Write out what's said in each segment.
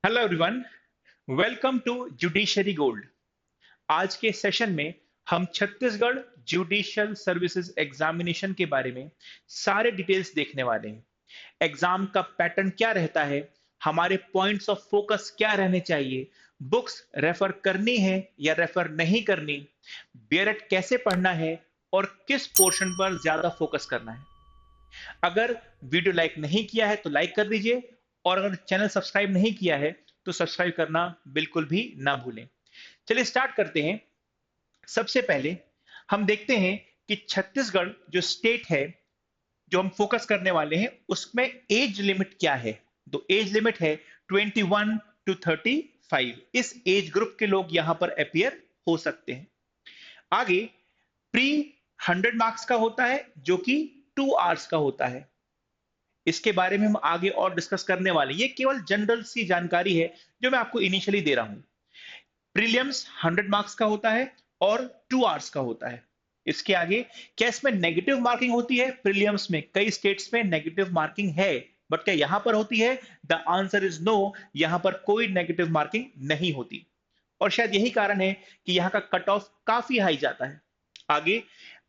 Hello everyone, welcome to judiciary gold. आज के session में हम छत्तीसगढ़ जुडिशियल सर्विसेज एग्जामिनेशन के बारे में सारे डिटेल्स देखने वाले हैं। एग्जाम का पैटर्न क्या रहता है, हमारे पॉइंट्स ऑफ फोकस क्या रहने चाहिए, बुक्स रेफर करनी है या रेफर नहीं करनी, बीएलएड कैसे पढ़ना है और किस पोर्शन पर ज्यादा फोकस करना है। अगर वीडियो लाइक नहीं किया है तो लाइक कर दीजिए और अगर चैनल सब्सक्राइब नहीं किया है तो सब्सक्राइब करना बिल्कुल भी ना भूलें। चलिए स्टार्ट करते हैं। सबसे पहले हम देखते हैं कि छत्तीसगढ़ जो स्टेट है, जो हम फोकस करने वाले हैं, उसमें एज लिमिट क्या है। तो एज लिमिट है 21 टू 35। इस एज ग्रुप के लोग यहां पर अपियर हो सकते हैं। आगे प्री 100 मार्क्स का होता है जो कि 2 आवर्स का होता है। इसके बारे में हम आगे और डिस्कस करने वाले हैं। ये केवल जनरल सी जानकारी है जो मैं आपको इनिशियली दे रहा हूं। प्रीलिम्स 100 मार्क्स का होता है और 2 आवर्स का होता है। इसके आगे क्या इसमें नेगेटिव मार्किंग होती है? प्रीलिम्स में कई स्टेट्स में नेगेटिव मार्किंग है, बट क्या यहां पर होती है? The answer is no. यहां पर कोई नेगेटिव मार्किंग नहीं होती और शायद यही कारण है कि यहां का कट ऑफ काफी हाई जाता है। आगे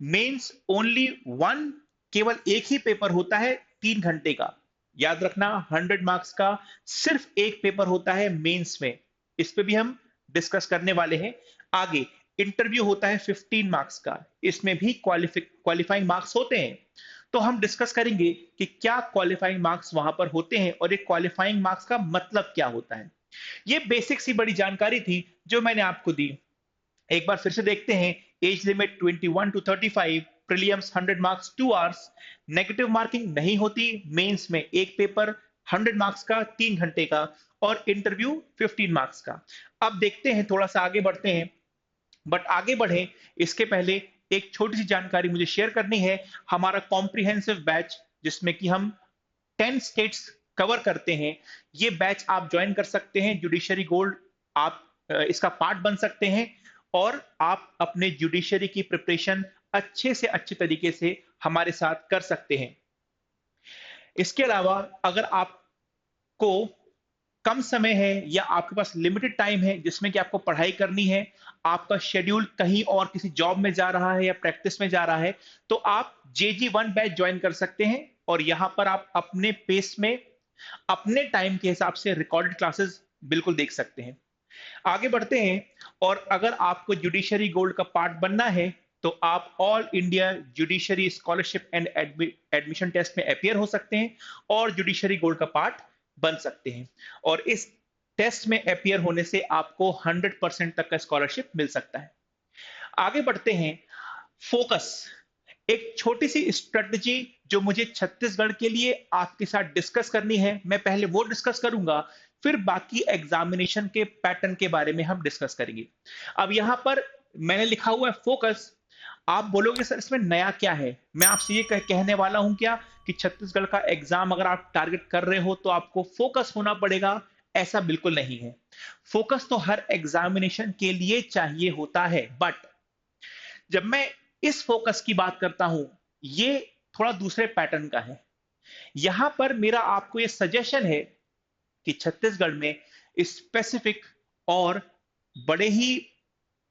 मेंस ओनली वन, केवल एक ही पेपर होता है 3 घंटे का। याद रखना, 100 मार्क्स का सिर्फ एक पेपर होता है मेंस में। इस पे भी हम डिस्कस करने वाले हैं। आगे इंटरव्यू होता है 15 मार्क्स का। इसमें भी क्वालिफाइंग मार्क्स होते हैं। तो हम डिस्कस करेंगे कि क्या क्वालिफाइंग मार्क्स वहां पर होते हैं और ये क्वालिफाइंग मार्क्स का मतलब क्या होता है। ये बेसिक सी बड़ी जानकारी थी जो मैंने आपको दी। एक बार फिर से देखते हैं। Age limit 21 to 35, prelims 100 marks 2 hours, negative marking नहीं होती, मेंस में एक पेपर 100 मार्क्स का 3 घंटे का और इंटरव्यू 15 मार्क्स का। अब देखते हैं, थोड़ा सा आगे बढ़ते हैं। बट आगे बढ़े इसके पहले एक छोटी सी जानकारी मुझे शेयर करनी है। हमारा कॉम्प्रिहेंसिव बैच जिसमें कि हम 10 स्टेट्स कवर करते हैं, ये बैच आप ज्वाइन कर सकते हैं। जुडिशरी गोल्ड आप इसका पार्ट बन सकते हैं और आप अपने जुडिशरी की प्रिपरेशन अच्छे से अच्छे तरीके से हमारे साथ कर सकते हैं। इसके अलावा अगर आपको कम समय है या आपके पास लिमिटेड टाइम है जिसमें कि आपको पढ़ाई करनी है, आपका शेड्यूल कहीं और किसी जॉब में जा रहा है या प्रैक्टिस में जा रहा है, तो आप JG1 बैच ज्वाइन कर सकते हैं और यहां पर आप अपने पेस में अपने टाइम के हिसाब से रिकॉर्डेड क्लासेस बिल्कुल देख सकते हैं। आगे बढ़ते हैं। और अगर आपको जुडिशरी गोल्ड का पार्ट बनना है तो आप all India judiciary scholarship and admission test में अपियर हो सकते हैं और जुडिशरी गोल्ड का पार्ट बन सकते हैं। और इस टेस्ट में अपियर होने से आपको 100% तक का स्कॉलरशिप मिल सकता है। आगे बढ़ते हैं। फोकस, एक छोटी सी स्ट्रेटजी जो मुझे छत्तीसगढ़ के लिए आपके साथ डिस्कस करनी है, मैं पहले वो डिस्कस करूंगा, फिर बाकी एग्जामिनेशन के पैटर्न के बारे में हम डिस्कस करेंगे। अब यहां पर मैंने लिखा हुआ है फोकस। आप बोलोगे सर इसमें नया क्या है? मैं आपसे ये कहने वाला हूं क्या कि छत्तीसगढ़ का एग्जाम अगर आप टारगेट कर रहे हो तो आपको फोकस होना पड़ेगा? ऐसा बिल्कुल नहीं है। फोकस तो हर एग्जामिनेशन के लिए चाहिए होता है, बट जब मैं इस फोकस की बात करता हूं, ये थोड़ा दूसरे पैटर्न का है। यहां पर मेरा आपको ये सजेशन है कि छत्तीसगढ़ में स्पेसिफिक और बड़े ही,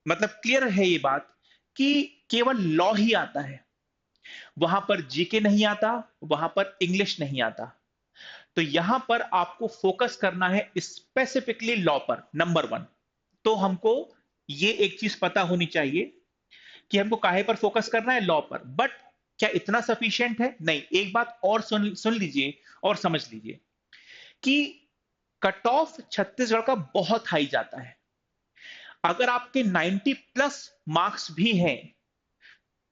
मतलब क्लियर है ये बात कि केवल लॉ ही आता है। वहां पर जीके नहीं आता, वहां पर इंग्लिश नहीं आता। तो यहां पर आपको फोकस करना है स्पेसिफिकली लॉ पर, नंबर वन। तो हमको ये एक चीज पता होनी चाहिए कि हमको काहे पर फोकस करना है? लॉ पर। बट क्या इतना सफिशिएंट है? नहीं। एक बात और सुन सुन लीजिए और समझ लीजिए कि कट ऑफ छत्तीसगढ़ का बहुत हाई जाता है। अगर आपके 90 प्लस मार्क्स भी हैं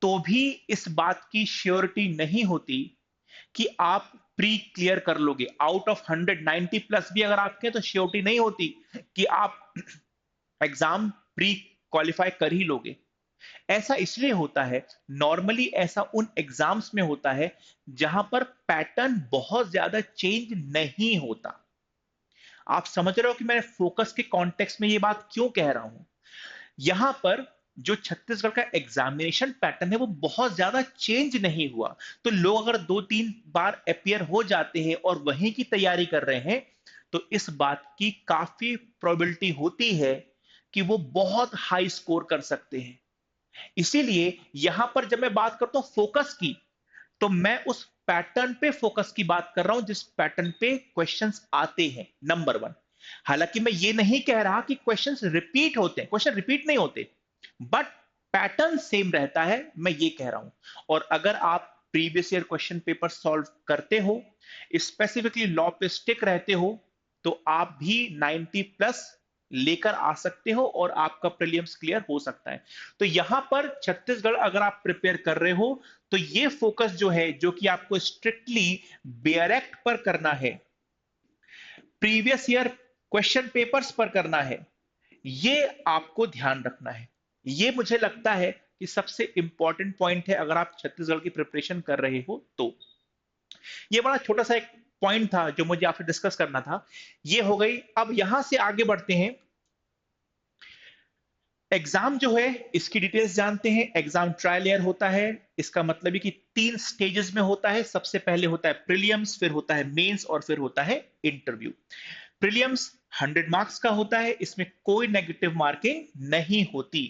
तो भी इस बात की श्योरिटी नहीं होती कि आप प्री क्लियर कर लोगे। आउट ऑफ 190 प्लस भी अगर आपके हैं, तो श्योरिटी नहीं होती कि आप एग्जाम प्री क्वालिफाई कर ही लोगे। ऐसा इसलिए होता है, नॉर्मली ऐसा उन एग्जाम्स में होता है जहां पर पैटर्न बहुत ज्यादा चेंज नहीं होता। आप समझ रहे हो कि मैं फोकस के कॉन्टेक्स्ट में ये बात क्यों कह रहा हूं? यहां पर जो छत्तीसगढ़ का एग्जामिनेशन पैटर्न है वो बहुत ज्यादा चेंज नहीं हुआ। तो लोग अगर 2-3 बार अपियर हो जाते हैं और वहीं की तैयारी कर रहे हैं तो इस बात की काफी प्रोबेबिलिटी होती है कि वो बहुत हाई स्कोर कर सकते हैं। इसीलिए यहां पर जब मैं बात करता हूं फोकस की, तो मैं उस पैटर्न पे फोकस की बात कर रहा हूं जिस पैटर्न पे क्वेश्चंस आते हैं, नंबर वन। हालांकि मैं ये नहीं कह रहा कि क्वेश्चंस रिपीट होते हैं, क्वेश्चन रिपीट नहीं होते, बट पैटर्न सेम रहता है, मैं ये कह रहा हूं। और अगर आप previous year question paper solve करते हो, स्पेसिफिकली लॉ पे स्टिक रहते हो, तो आप भी 90 प्लस लेकर आ सकते हो और आपका प्रीलिम्स क्लियर हो सकता है। तो यहां पर छत्तीसगढ़ अगर आप प्रिपेयर कर रहे हो, तो ये फोकस जो है, जो कि आपको स्ट्रिक्टली बेयरएक्ट पर करना है, प्रीवियस ईयर क्वेश्चन पेपर्स पर करना है, ये आपको ध्यान रखना है। ये मुझे लगता है कि सबसे इंपॉर्टेंट पॉइंट है अगर आप छत्तीसगढ़ की प्रिपरेशन कर रहे हो तो। ये बड़ा छोटा सा एक पॉइंट था जो मुझे आपसे डिस्कस करना था, ये हो गई। अब यहां से आगे बढ़ते हैं। एग्जाम जो है, इसकी डिटेल्स जानते हैं। एग्जाम ट्रायल ईयर होता है, इसका मतलब है कि 3 स्टेजेस में होता है। सबसे पहले होता है प्रीलिम्स, फिर होता है मेंस और फिर होता है इंटरव्यू। प्रीलिम्स 100 मार्क्स का होता है, इसमें कोई नेगेटिव मार्किंग नहीं होती।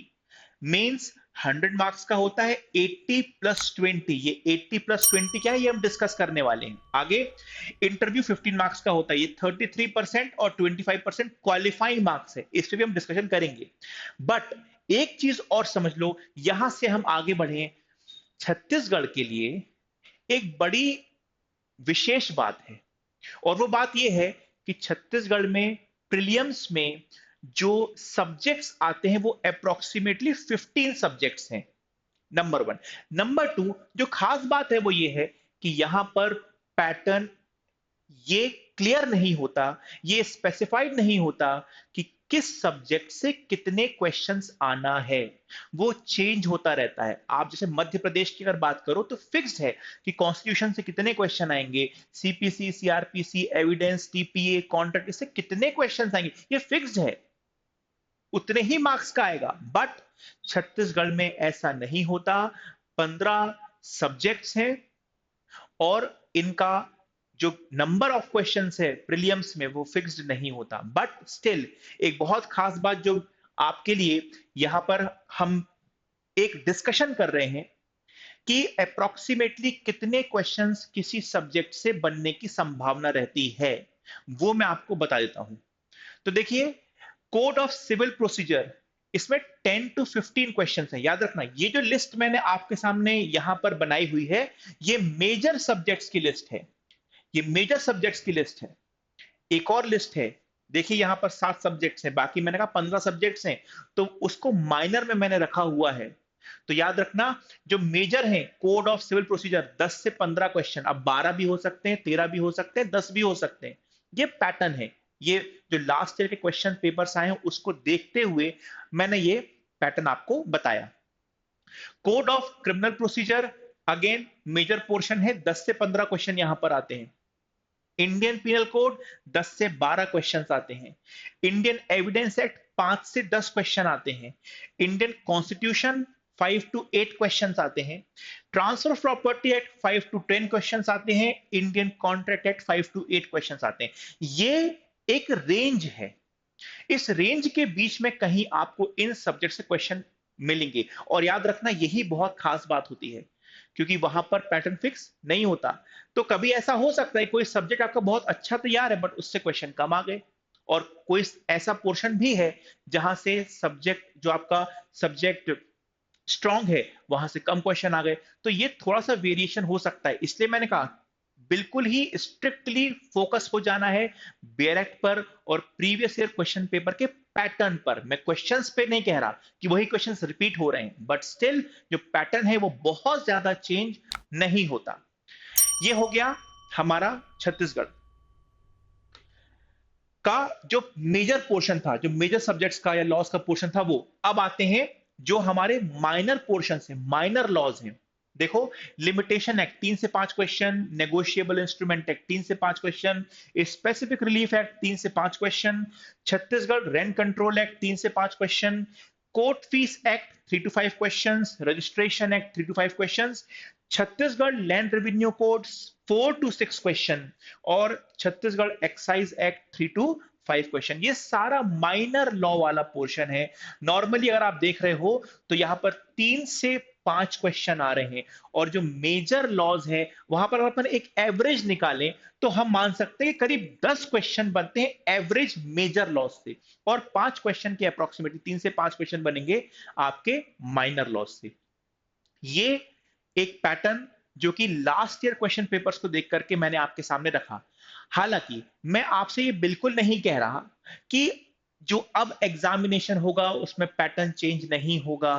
मेंस 100 मार्क्स का होता है, 80 प्लस 20। ये 80 प्लस 20 क्या है, ये हम डिस्कस करने वाले हैं आगे। इंटरव्यू 15 मार्क्स का होता है, ये 33% और 25% क्वालिफाइंग मार्क्स है, इस पे भी हम डिस्कशन करेंगे। बट एक चीज और समझ लो, यहां से हम आगे बढ़े, छत्तीसगढ़ के लिए एक बड़ी विशेष बात है, और वो बात यह है कि छत्तीसगढ़ में प्रीलियम्स में जो सब्जेक्ट्स आते हैं वो अप्रोक्सीमेटली 15 सब्जेक्ट्स हैं, नंबर वन। नंबर टू, जो खास बात है वो ये है कि यहां पर पैटर्न ये क्लियर नहीं होता, ये स्पेसिफाइड नहीं होता कि किस सब्जेक्ट से कितने क्वेश्चंस आना है, वो चेंज होता रहता है। आप जैसे मध्य प्रदेश की अगर बात करो तो फिक्स्ड है कि कॉन्स्टिट्यूशन से कितने क्वेश्चन आएंगे, CPC, CrPC, evidence, TPA, contract, इससे कितने क्वेश्चन आएंगे, ये फिक्स्ड है, उतने ही मार्क्स का आएगा। बट छत्तीसगढ़ में ऐसा नहीं होता। 15 सब्जेक्ट्स हैं और इनका जो नंबर ऑफ क्वेश्चंस है प्रीलियम्स में वो फिक्स्ड नहीं होता। बट स्टिल एक बहुत खास बात जो आपके लिए यहां पर हम एक डिस्कशन कर रहे हैं कि अप्रोक्सीमेटली कितने क्वेश्चंस किसी सब्जेक्ट से बनने की संभावना रहती है, वो मैं आपको बता देता हूं। तो देखिए, कोड ऑफ सिविल प्रोसीजर, इसमें 10 to 15 क्वेश्चन है। याद रखना, ये जो लिस्ट मैंने आपके सामने यहां पर बनाई हुई है, ये मेजर सब्जेक्ट्स की लिस्ट है, ये मेजर सब्जेक्ट्स की लिस्ट है। एक और लिस्ट है, देखिए यहां पर 7 सब्जेक्ट्स हैं, बाकी मैंने कहा 15 सब्जेक्ट्स हैं, तो उसको माइनर में मैंने रखा हुआ है। तो याद रखना, जो मेजर है कोड ऑफ सिविल प्रोसीजर, 10 से 15 क्वेश्चन, अब 12 भी हो सकते हैं, 13 भी हो सकते हैं, 10 भी हो सकते हैं। ये पैटर्न है, ये जो लास्ट ईयर के क्वेश्चन पेपर्स आए हैं उसको देखते हुए मैंने ये पैटर्न आपको बताया। Code of criminal procedure, again major portion है, 10 से 15 क्वेश्चन यहां पर आते हैं। इंडियन पिनल कोड 10 से 12 क्वेश्चंस आते हैं। इंडियन एविडेंस एक्ट 5 से 10 क्वेश्चन आते हैं। इंडियन कॉन्स्टिट्यूशन 5 to 8 क्वेश्चंस आते हैं। Transfer of property act 5 to 10 questions आते हैं। Indian contract act 5 to 8 questions आते हैं। ये एक रेंज है, इस रेंज के बीच में कहीं आपको इन सब्जेक्ट से क्वेश्चन मिलेंगे। और याद रखना, यही बहुत खास बात होती है, क्योंकि वहां पर पैटर्न फिक्स नहीं होता। तो कभी ऐसा हो सकता है कोई सब्जेक्ट आपका बहुत अच्छा तैयार है बट उससे क्वेश्चन कम आ गए, और कोई ऐसा पोर्शन भी है जहां से सब्जेक्ट जो आपका सब्जेक्ट स्ट्रांग है वहां से कम क्वेश्चन आ गए। तो ये थोड़ा सा वेरिएशन हो सकता है, इसलिए मैंने कहा बिल्कुल ही स्ट्रिक्टली फोकस हो जाना है बेयरएक्ट पर और प्रीवियस ईयर क्वेश्चन पेपर के पैटर्न पर। मैं क्वेश्चंस पे नहीं कह रहा कि वही क्वेश्चंस रिपीट हो रहे हैं, बट स्टिल जो पैटर्न है वो बहुत ज्यादा चेंज नहीं होता। ये हो गया हमारा छत्तीसगढ़ का जो मेजर पोर्शन था, जो मेजर सब्जेक्ट्स का या लॉस का पोर्शन था वो। अब आते हैं जो हमारे माइनर पोर्शन है, माइनर लॉज हैं। देखो, लिमिटेशन एक्ट 3 से 5 क्वेश्चन, नेगोशिएबल इंस्ट्रूमेंट एक्ट 3 से 5 क्वेश्चन, स्पेसिफिक रिलीफ एक्ट 3 से 5 question, Chhattisgarh rent control act 3 से 5 question, court fees act 3 to 5 question, registration act 3 to 5 question, Chhattisgarh land revenue code 4 to 6 question और Chhattisgarh excise act 3 to 5 question. ये सारा minor law वाला portion है। Normally अगर आप देख रहे हो तो यहां पर 3 से 5 क्वेश्चन आ रहे हैं, और जो मेजर लॉज हैं वहां पर अपन एक एवरेज निकालें तो हम मान सकते हैं कि करीब 10 क्वेश्चन बनते हैं एवरेज मेजर लॉज से, और 5 क्वेश्चन के अप्रोक्सीमेटली 3 से 5 क्वेश्चन बनेंगे आपके माइनर लॉज से। ये एक पैटर्न जो कि लास्ट ईयर क्वेश्चन पेपर्स को देख करके मैंने आपके सामने रखा। हालांकि मैं आपसे ये बिल्कुल नहीं कह रहा कि जो अब एग्जामिनेशन होगा उसमें पैटर्न चेंज नहीं होगा।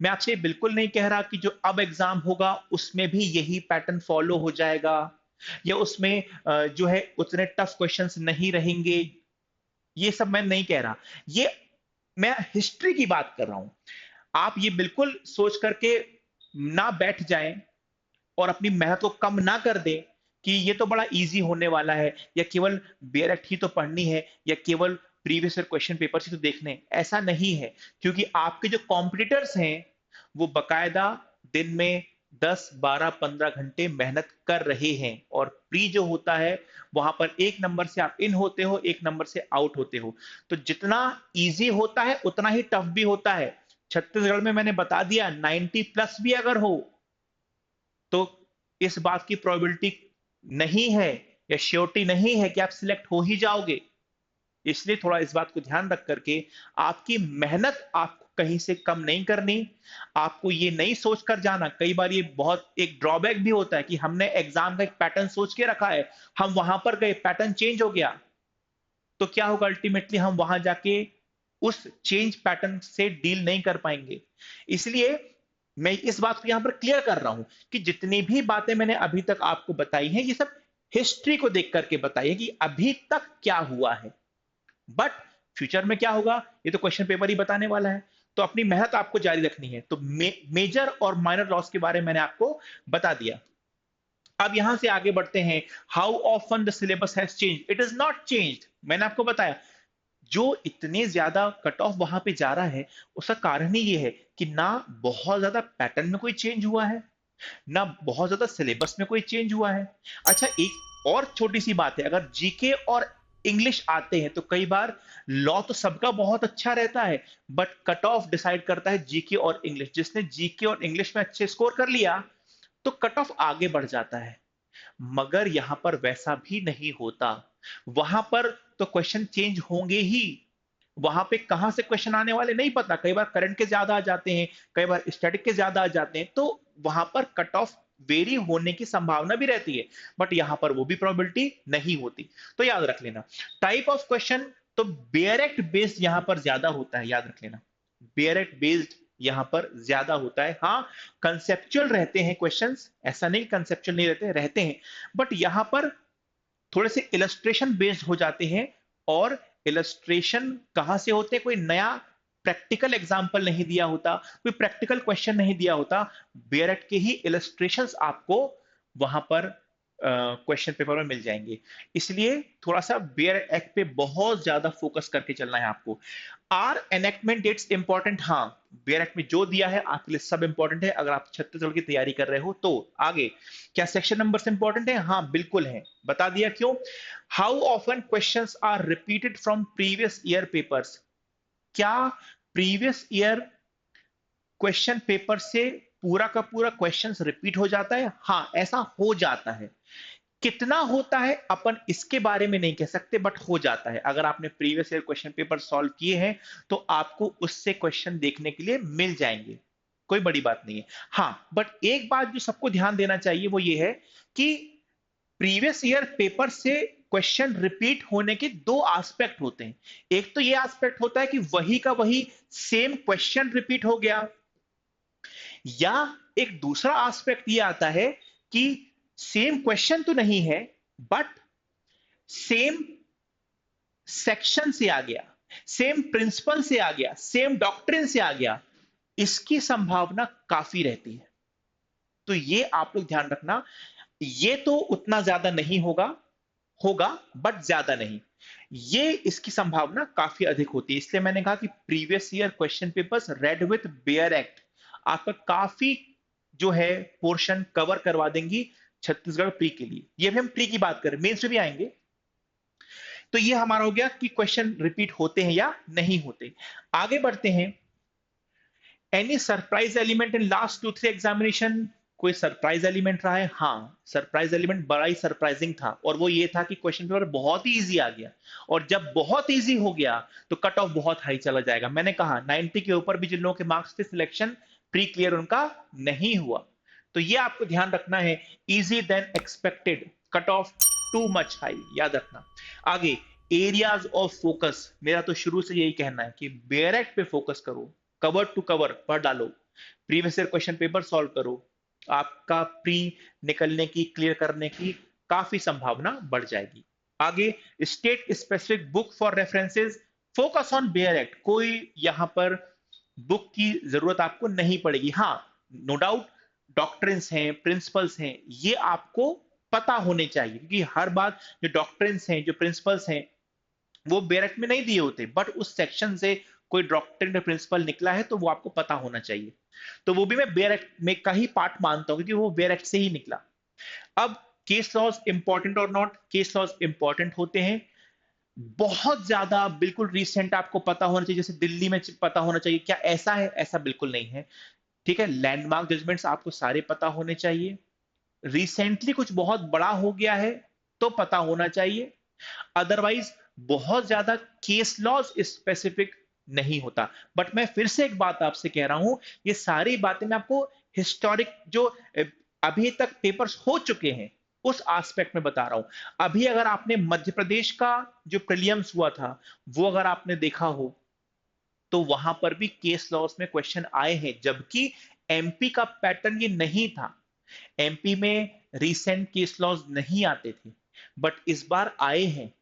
मैं आपसे ये बिल्कुल नहीं कह रहा कि जो अब एग्जाम होगा उसमें भी यही पैटर्न फॉलो हो जाएगा, या उसमें जो है उतने टफ क्वेश्चंस नहीं रहेंगे। ये सब मैं नहीं कह रहा, ये मैं हिस्ट्री की बात कर रहा हूं। आप ये बिल्कुल सोच करके ना बैठ जाएं और अपनी मेहनत को कम ना कर दें कि ये तो बड़ा इजी होने वाला है, या केवल बेयर एक्ट ही तो पढ़नी है, या केवल प्रीवियस ईयर क्वेश्चन पेपर ही तो देखने हैं। ऐसा नहीं है, क्योंकि आपके जो कॉम्पिटिटर्स हैं वो बकायदा दिन में 10, 12, 15 घंटे मेहनत कर रहे हैं, और प्री जो होता है वहां पर 1 नंबर से आप इन होते हो, 1 नंबर से आउट होते हो। तो जितना इजी होता है उतना ही टफ भी होता है। छत्तीसगढ़ में मैंने बता दिया 90+ भी अगर हो तो इस बात की प्रोबेबिलिटी नहीं है या श्योरिटी नहीं है कि आप सिलेक्ट हो ही जाओगे। इसलिए थोड़ा इस बात को ध्यान रख करके आपकी मेहनत आपको कहीं से कम नहीं करनी। आपको ये नहीं सोच कर जाना, कई बार ये बहुत एक ड्रॉबैक भी होता है कि हमने एग्जाम का एक पैटर्न सोच के रखा है, हम वहां पर गए पैटर्न चेंज हो गया, तो क्या होगा अल्टीमेटली हम वहां जाके उस चेंज पैटर्न से डील नहीं कर पाएंगे। इसलिए मैं इस बात को यहां पर क्लियर कर रहा हूं कि जितनी भी बातें मैंने अभी तक आपको बताई हैं ये सब हिस्ट्री को देख करके बताई है कि अभी तक क्या हुआ है, बट फ्यूचर में क्या होगा ये तो क्वेश्चन पेपर ही बताने वाला है। तो अपनी मेहनत आपको जारी रखनी है। तो मेजर और माइनर लॉस के बारे में मैंने आपको बता दिया। अब यहां से आगे बढ़ते हैं। How often the syllabus has change? It is not changed. मैंने आपको बताया जो इतने ज्यादा कट ऑफ वहां पे जा रहा है उसका कारण ही ये है कि ना बहुत ज्यादा पैटर्न में कोई चेंज हुआ है, ना बहुत ज्यादा सिलेबस में कोई चेंज हुआ है। अच्छा, एक और छोटी सी बात है, अगर जीके और इंग्लिश आते हैं तो कई बार लॉ तो सबका बहुत अच्छा रहता है, बट कट ऑफ डिसाइड करता है जीके और इंग्लिश। जिसने जीके और इंग्लिश में अच्छे स्कोर कर लिया तो कट ऑफ आगे बढ़ जाता है, मगर यहां पर वैसा भी नहीं होता। वहां पर तो क्वेश्चन चेंज होंगे ही। वहां पे कहां से क्वेश्चन आने वाले नहीं पता, कई बार करंट के ज्यादा आ जाते हैं, कई बार स्टैटिक के ज्यादा आ जाते हैं, तो वहां पर कट ऑफ वेरी होने की संभावना भी रहती है, बट यहां पर वो भी प्रोबेबिलिटी नहीं होती। तो याद रख लेना टाइप ऑफ क्वेश्चन तो बेयर एक्ट बेस्ड यहां पर ज्यादा होता है। याद रख लेना बेयर एक्ट बेस्ड यहां पर ज्यादा होता है। हाँ, कंसेप्चुअल रहते हैं क्वेश्चंस, ऐसा नहीं कंसेप्चुअल नहीं रहते, रहते हैं, बट यहां पर थोड़े से इलस्ट्रेशन बेस्ड हो जाते हैं। और इलस्ट्रेशन कहां से होते हैं? कोई नया प्रैक्टिकल एग्जाम्पल नहीं दिया होता, कोई प्रैक्टिकल क्वेश्चन नहीं दिया होता, बेयरट के ही इलस्ट्रेशंस आपको वहां पर क्वेश्चन पेपर में मिल जाएंगे। इसलिए थोड़ा सा बेयर एक्ट पे बहुत ज्यादा फोकस करके चलना है आपको। Are enactment dates important? हाँ, बेयर एक्ट में जो दिया है आपके लिए सब इंपॉर्टेंट है, अगर आप छत्तीसगढ़ की तैयारी कर रहे हो तो। आगे, क्या सेक्शन नंबर इंपॉर्टेंट है? हाँ बिल्कुल है, बता दिया क्यों। How often questions are repeated from previous year papers? क्या प्रीवियस ईयर क्वेश्चन पेपर से पूरा का पूरा क्वेश्चंस रिपीट हो जाता है? हाँ, ऐसा हो जाता है। कितना होता है अपन इसके बारे में नहीं कह सकते, बट हो जाता है। अगर आपने previous year question paper solve किए हैं तो आपको उससे क्वेश्चन देखने के लिए मिल जाएंगे, कोई बड़ी बात नहीं है। हाँ, बट एक बात जो सबको ध्यान देना चाहिए वो ये है कि प्रीवियस ईयर पेपर से क्वेश्चन रिपीट होने के दो एस्पेक्ट होते हैं। एक तो ये एस्पेक्ट होता है कि वही का वही सेम क्वेश्चन रिपीट हो गया, या एक दूसरा एस्पेक्ट ये आता है कि सेम क्वेश्चन तो नहीं है, बट सेम सेक्शन से आ गया, सेम प्रिंसिपल से आ गया, सेम डॉक्ट्रिन से आ गया। इसकी संभावना काफी रहती है। तो ये आप लोग ध्यान रखना, ये तो उतना ज्यादा नहीं होगा, होगा बट ज्यादा नहीं। ये इसकी संभावना काफी अधिक होती है। इसलिए मैंने कहा कि previous year question papers red with bare act आपका काफी जो है पोर्शन कवर करवा देंगी छत्तीसगढ़ प्री के लिए। ये भी हम प्री की बात करें, मेंस में भी आएंगे। तो ये हमारा हो गया कि क्वेश्चन रिपीट होते हैं या नहीं होते। आगे बढ़ते हैं। Any surprise element in last 2-3 examination? कोई सरप्राइज एलिमेंट रहा है? हाँ, सरप्राइज एलिमेंट बड़ा ही सरप्राइजिंग था, और वो ये था कि क्वेश्चन पेपर बहुत ही इजी आ गया। और जब बहुत इजी हो गया तो कट ऑफ बहुत हाई चला जाएगा। मैंने कहा 90 के ऊपर भी जिन लोगों के मार्क्स थे, सिलेक्शन प्री क्लियर उनका नहीं हुआ। तो ये आपको ध्यान रखना है, easy then expected, cut off too much high, याद रखना। आगे, एरियाज ऑफ फोकस, मेरा तो शुरू से यही कहना है कि बेयरएक्ट पे फोकस करो, कवर टू कवर पढ़ डालो, previous year question paper solve करो, आपका प्री निकलने की, क्लियर करने की काफी संभावना बढ़ जाएगी। आगे, state specific book for references, focus on bare act. कोई यहां पर बुक की जरूरत आपको नहीं पड़ेगी। हाँ, नो डाउट डॉक्ट्रिन्स हैं, प्रिंसिपल्स हैं, ये आपको पता होने चाहिए, क्योंकि हर बात जो डॉक्ट्रिन्स हैं, जो प्रिंसिपल्स हैं, वो बेरेक्ट में नहीं दिए होते, बट उस सेक्शन से कोई डॉक्ट्रिन प्रिंसिपल निकला है तो वो आपको पता होना चाहिए। तो वो भी मैं बेरेक्ट में का ही पार्ट मानता हूं, क्योंकि वो बेरेक्ट से ही निकला। अब केस लॉज इंपॉर्टेंट और नॉट? केस लॉज इंपॉर्टेंट होते हैं, बहुत ज्यादा बिल्कुल रिसेंट आपको पता होना चाहिए, जैसे दिल्ली में पता होना चाहिए। क्या ऐसा है? ऐसा बिल्कुल नहीं है। ठीक है, लैंडमार्क जजमेंट्स आपको सारे पता होने चाहिए। रिसेंटली कुछ बहुत बड़ा हो गया है तो पता होना चाहिए, अदरवाइज बहुत ज्यादा केस लॉज स्पेसिफिक नहीं होता। बट मैं फिर से एक बात आपसे कह रहा हूं, ये सारी बातें मैं आपको हिस्टोरिक जो अभी तक पेपर्स हो चुके हैं उस एस्पेक्ट में बता रहा हूं। अभी अगर आपने मध्य प्रदेश का जो प्रीलियम्स हुआ था वो अगर आपने देखा हो, तो वहां पर भी केस लॉस में क्वेश्चन आए हैं, जबकि एमपी का पैटर्न ये नहीं था। एमपी में रिसेंट केस लॉज नहीं आते थे, बट इस बार आए हैं।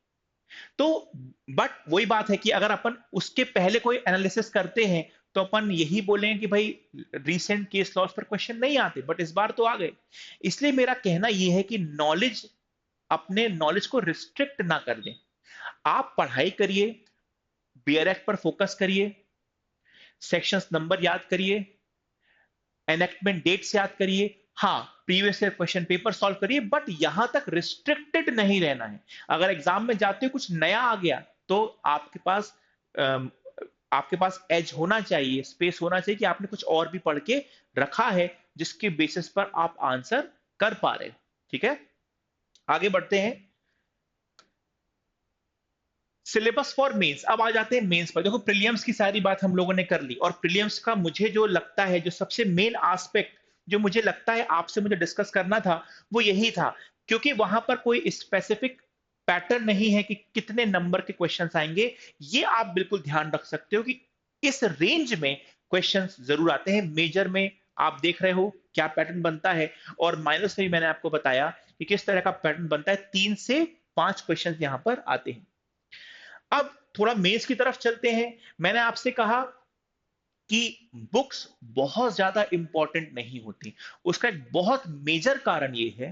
तो बट वही बात है कि अगर अपन उसके पहले कोई एनालिसिस करते हैं तो अपन यही बोलेंगे कि भाई रीसेंट केस लॉस पर क्वेश्चन नहीं आते, बट इस बार तो आ गए। इसलिए मेरा कहना यह है कि नॉलेज, अपने नॉलेज को रिस्ट्रिक्ट ना कर दें। आप पढ़ाई करिए, बीआरएफ पर फोकस करिए, सेक्शंस नंबर याद करिए, एनेक्टमेंट डेट्स याद करिए, हाँ previous year question paper solve करिए, बट यहां तक रिस्ट्रिक्टेड नहीं रहना है। अगर एग्जाम में जाते हो कुछ नया आ गया तो अम, आपके पास एज होना चाहिए, स्पेस होना चाहिए कि आपने कुछ और भी पढ़ के रखा है जिसके बेसिस पर आप आंसर कर पा रहे हो। ठीक है, आगे बढ़ते हैं। सिलेबस फॉर मेंस, अब आ जाते हैं मेंस पर। देखो, प्रीलियम्स की सारी बात हम लोगों ने कर ली, और प्रीलियम्स का मुझे जो लगता है, जो सबसे मेन एस्पेक्ट जो मुझे लगता है आपसे मुझे डिस्कस करना था, वो यही था, क्योंकि वहां पर कोई स्पेसिफिक पैटर्न नहीं है कि कितने नंबर के क्वेश्चंस आएंगे। ये आप बिल्कुल ध्यान रख सकते हो कि इस रेंज में क्वेश्चंस जरूर आते हैं। मेजर में आप देख रहे हो क्या पैटर्न बनता है, और माइनस में भी मैंने आपको बताया कि किस तरह का पैटर्न बनता है। 3 से 5 क्वेश्चन यहां पर आते हैं। अब थोड़ा मेंस की तरफ चलते हैं। मैंने आपसे कहा कि बुक्स बहुत ज्यादा इंपॉर्टेंट नहीं होती। उसका एक बहुत मेजर कारण यह है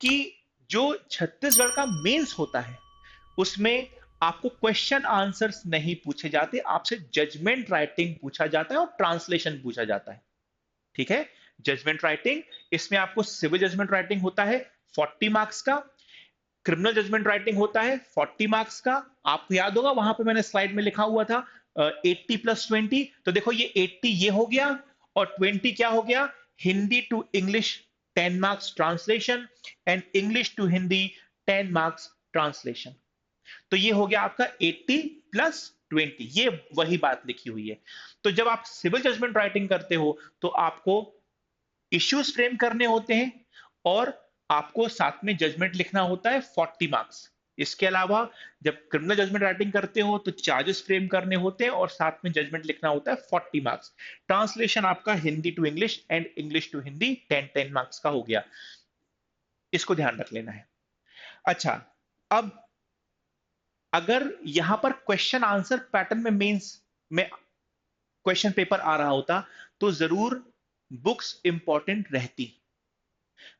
कि जो छत्तीसगढ़ का मेंस होता है उसमें आपको क्वेश्चन आंसर्स नहीं पूछे जाते, आपसे जजमेंट राइटिंग पूछा जाता है और ट्रांसलेशन पूछा जाता है। ठीक है, जजमेंट राइटिंग, इसमें आपको सिविल जजमेंट राइटिंग होता है 40 मार्क्स का, क्रिमिनल जजमेंट राइटिंग होता है 40 मार्क्स का। आपको याद होगा वहां पे मैंने स्लाइड में लिखा हुआ था 80 + 20। तो देखो ये 80 ये हो गया, और 20 क्या हो गया? Hindi to English 10 marks translation, and English to Hindi 10 marks translation. तो ये हो गया आपका 80 + 20, ये वही बात लिखी हुई है। तो जब आप सिविल जजमेंट राइटिंग करते हो तो आपको इश्यूज फ्रेम करने होते हैं, और आपको साथ में जजमेंट लिखना होता है 40 मार्क्स। इसके अलावा जब क्रिमिनल जजमेंट राइटिंग करते हो तो चार्जेस फ्रेम करने होते हैं और साथ में जजमेंट लिखना होता है 40 मार्क्स। ट्रांसलेशन आपका Hindi to English and English to Hindi 10-10 marks का हो गया। इसको ध्यान रख लेना है। अच्छा, अब अगर यहां पर क्वेश्चन आंसर पैटर्न में मेंस में क्वेश्चन पेपर आ रहा होता तो जरूर बुक्स इंपॉर्टेंट रहती,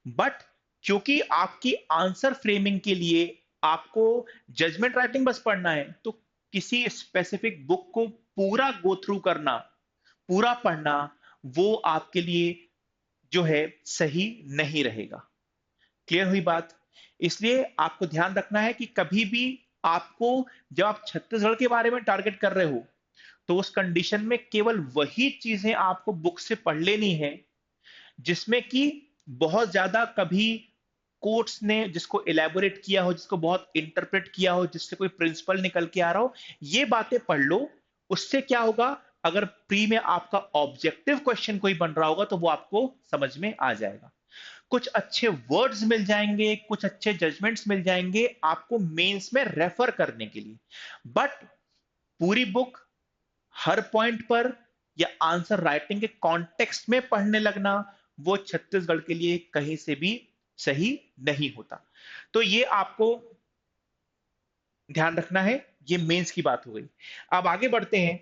बट क्योंकि आपकी आंसर फ्रेमिंग के लिए आपको जजमेंट राइटिंग बस पढ़ना है, तो किसी स्पेसिफिक बुक को पूरा गो थ्रू करना, पूरा पढ़ना, वो आपके लिए जो है सही नहीं रहेगा। क्लियर हुई बात? इसलिए आपको ध्यान रखना है कि कभी भी आपको, जब आप छत्तीसगढ़ के बारे में टारगेट कर रहे हो, तो उस कंडीशन में केवल वही चीजें आपको बुक से पढ़ लेनी है जिसमें कि बहुत ज्यादा कभी कोट्स ने जिसको इलेबोरेट किया हो, जिसको बहुत इंटरप्रेट किया हो, जिससे कोई प्रिंसिपल निकल के आ रहा हो, ये बातें पढ़ लो। उससे क्या होगा, अगर प्री में आपका ऑब्जेक्टिव क्वेश्चन कोई बन रहा होगा तो वो आपको समझ में आ जाएगा। कुछ अच्छे वर्ड्स मिल जाएंगे, कुछ अच्छे जजमेंट्स मिल जाएंगे आपको मेंस में रेफर करने के लिए। बट पूरी बुक हर पॉइंट पर या आंसर राइटिंग के कॉन्टेक्स्ट में पढ़ने लगना, वो छत्तीसगढ़ के लिए कहीं से भी सही नहीं होता। तो ये आपको ध्यान रखना है। ये मेंस की बात हो गई। अब आगे बढ़ते हैं।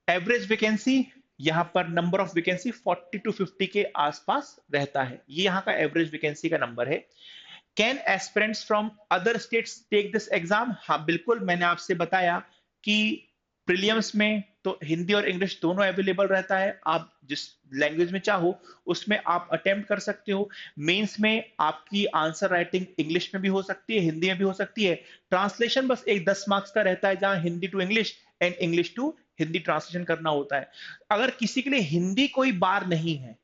एवरेज वैकेंसी, यहां पर नंबर ऑफ वैकेंसी 40 टू 50 के आसपास रहता है। ये यहां का एवरेज वैकेंसी का नंबर है। Can aspirants from other states take this exam? हाँ बिल्कुल, मैंने आपसे बताया कि प्रीलियम्स में तो हिंदी और इंग्लिश दोनों अवेलेबल रहता है। आप जिस लैंग्वेज में चाहो उसमें आप अटेम्प्ट कर सकते हो। मेंस में आपकी आंसर राइटिंग इंग्लिश में भी हो सकती है, हिंदी में भी हो सकती है। ट्रांसलेशन बस एक 10 मार्क्स का रहता है, जहां Hindi to English and English to Hindi translation करना होता है। अगर किसी के लिए हिंदी कोई बार नहीं है,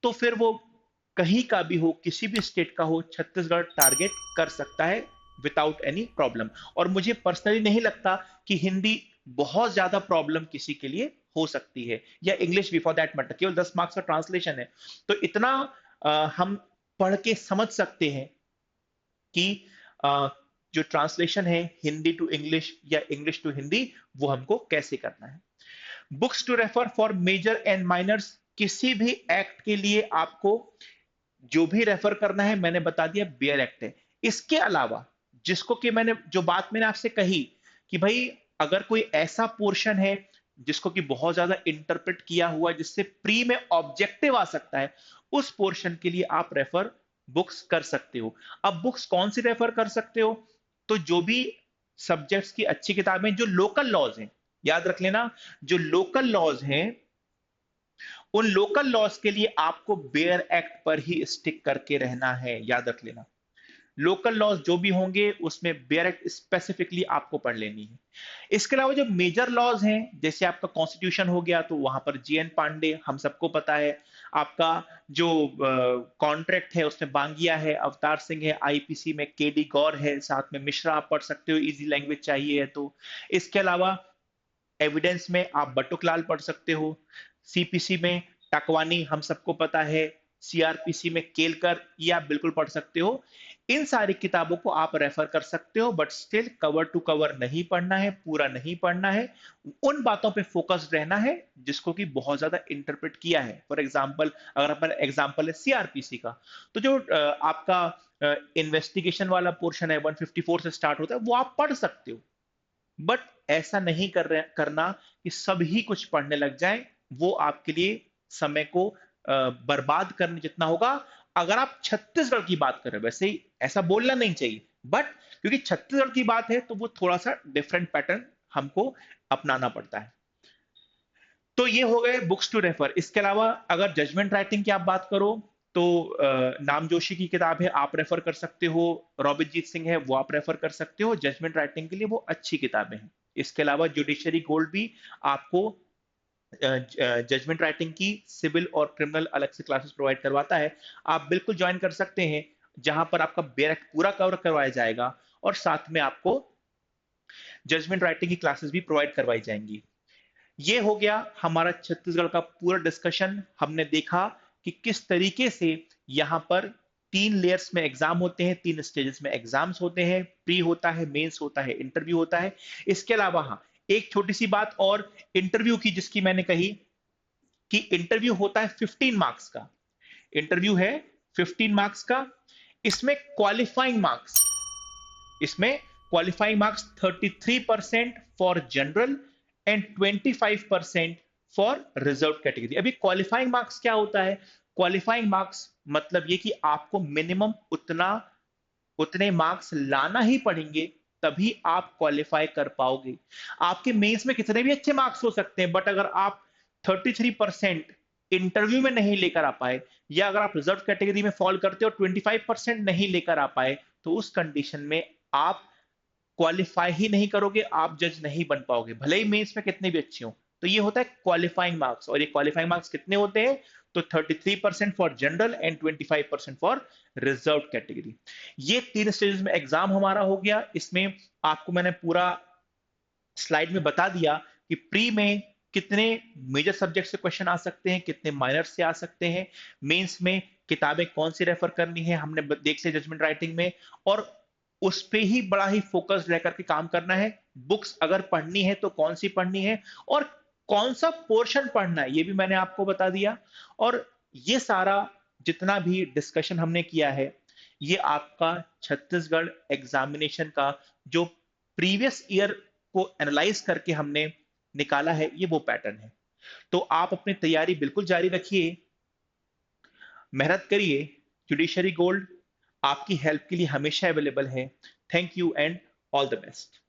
तो फिर वो कहीं का भी हो, किसी भी स्टेट का हो, छत्तीसगढ़ टारगेट कर सकता है विदाउट एनी प्रॉब्लम। और मुझे पर्सनली नहीं लगता कि हिंदी बहुत ज्यादा प्रॉब्लम किसी के लिए हो सकती है, या इंग्लिश भी फॉर दैट मैटर। केवल 10 मार्क्स का ट्रांसलेशन है, तो इतना हम पढ़ के समझ सकते हैं कि अ, जो ट्रांसलेशन है हिंदी टू इंग्लिश या इंग्लिश टू हिंदी, वो हमको कैसे करना है। Books to refer for major and minors, किसी भी एक्ट के लिए आपको जो भी रेफर करना है, मैंने बता दिया बेयर एक्ट है। इसके अलावा जिसको कि मैंने जो बात मैंने आपसे कही कि भाई अगर कोई ऐसा पोर्शन है जिसको कि बहुत ज्यादा इंटरप्रेट किया हुआ है, जिससे प्री में ऑब्जेक्टिव आ सकता है, उस पोर्शन के लिए आप रेफर बुक्स कर सकते हो। अब बुक्स कौन सी रेफर कर सकते हो? तो जो भी सब्जेक्ट्स की अच्छी किताबें, जो लोकल लॉज हैं, याद रख लेना, जो लोकल लॉज हैं, उन लोकल लॉज के लिए आपको बेयर एक्ट पर ही स्टिक करके रहना है, याद रख लेना। लोकल लॉज जो भी होंगे उसमें बेयर एक्ट स्पेसिफिकली आपको पढ़ लेनी है। इसके अलावा जो मेजर लॉज हैं, जैसे आपका कॉन्स्टिट्यूशन हो गया, तो वहां पर जीएन पांडे हम सबको पता है। आपका जो कॉन्ट्रैक्ट है उसमें बांगिया है, अवतार सिंह है, आईपीसी में केडी गौर है, साथ में मिश्रा आप पढ़ सकते हो, इजी लैंग्वेज चाहिए है तो। इसके अलावा एविडेंस में आप बटुकलाल पढ़ सकते हो। सीपीसी में टकवानी हम सबको पता है। सीआरपीसी में केलकर, ये आप बिल्कुल पढ़ सकते हो। इन सारी किताबों को आप रेफर कर सकते हो, but still cover to cover नहीं पढ़ना है, पूरा नहीं पढ़ना है। उन बातों पे फोकस्ड रहना है जिसको कि बहुत ज्यादा इंटरप्रेट किया है। फॉर एग्जांपल, अगर अपन एग्जांपल है सीआरपीसी का, तो जो आपका इन्वेस्टिगेशन वाला पोर्शन है 154 से स्टार्ट होता है, वो आप पढ़ सकते हो। बट ऐसा नहीं करना कि सभी कुछ पढ़ने लग जाए, वो आपके लिए समय को बर्बाद करने जितना होगा। अगर आप छत्तीसगढ़ की बात करें, वैसे ही ऐसा बोलना नहीं चाहिए, बट क्योंकि छत्तीसगढ़ की बात है तो वो थोड़ा सा डिफरेंट पैटर्न हमको अपनाना पड़ता है। तो ये हो गए बुक्स टू रेफर। इसके अलावा अगर जजमेंट राइटिंग की आप बात करो, तो नाम जोशी की किताब है, आप रेफर कर सकते हो। रॉबिनजीत सिंह है, वो आप रेफर कर सकते हो। जजमेंट राइटिंग के लिए वो अच्छी किताबें हैं। इसके अलावा जुडिशरी गोल्ड भी आपको जजमेंट राइटिंग की सिविल और क्रिमिनल अलग से क्लासेस प्रोवाइड करवाता है। आप बिल्कुल ज्वाइन कर सकते हैं, जहां पर आपका बेयर एक्ट पूरा कवर करवाया जाएगा और साथ में आपको जजमेंट राइटिंग की क्लासेस भी प्रोवाइड करवाई जाएंगी। ये हो गया हमारा छत्तीसगढ़ का पूरा डिस्कशन। हमने देखा कि किस तरीके से यहां पर 3 लेयर्स में एग्जाम होते हैं, 3 स्टेजेस में एग्जाम्स होते हैं। प्री होता है, मेंस होता है, इंटरव्यू होता है। इसके अलावा हाँ, एक छोटी सी बात और इंटरव्यू की, जिसकी मैंने कही कि इंटरव्यू होता है 15 मार्क्स का। इंटरव्यू है 15 मार्क्स का। इसमें क्वालिफाइंग मार्क्स, इसमें qualifying marks 33% for general and 25% for reserve category. अभी क्वालिफाइंग मार्क्स क्या होता है? क्वालिफाइंग मार्क्स मतलब ये कि आपको मिनिमम उतने मार्क्स लाना ही पड़ेंगे, तभी आप क्वालिफाई कर पाओगे। आपके मेंस में कितने भी अच्छे मार्क्स हो सकते हैं, बट अगर आप 33% इंटरव्यू में नहीं लेकर आ पाए, या अगर आप रिजर्व कैटेगरी में फॉल करते हो 25% नहीं लेकर आ पाए, तो उस कंडीशन में आप क्वालिफाई ही नहीं करोगे, आप जज नहीं बन पाओगे, भले ही मेंस में कितने भी अच्छे हो। तो ये होता है क्वालिफाइंग मार्क्स, और ये क्वालिफाइंग मार्क्स कितने होते हैं? तो 33% for general and 25% for reserve category. ये 3 स्टेजेस में एग्जाम हमारा हो गया। इसमें आपको मैंने पूरा स्लाइड में बता दिया कि प्री में कितने मेजर सब्जेक्ट से क्वेश्चन आ सकते हैं, कितने माइनर से आ सकते हैं, मेंस में किताबें कौन सी रेफर करनी है, हमने देख से जजमेंट राइटिंग में, और उस पे ही बड़ा ही फोकस रह करके काम करना है। बुक्स अगर पढ़नी है तो कौन सी पढ़नी है, और कौन सा पोर्शन पढ़ना है, ये भी मैंने आपको बता दिया। और ये सारा जितना भी डिस्कशन हमने किया है, ये आपका छत्तीसगढ़ एग्जामिनेशन का जो प्रीवियस ईयर को एनालाइज करके हमने निकाला है, ये वो पैटर्न है। तो आप अपनी तैयारी बिल्कुल जारी रखिए, मेहनत करिए। जुडिशरी गोल्ड आपकी हेल्प के लिए हमेशा अवेलेबल है। Thank you and all the best.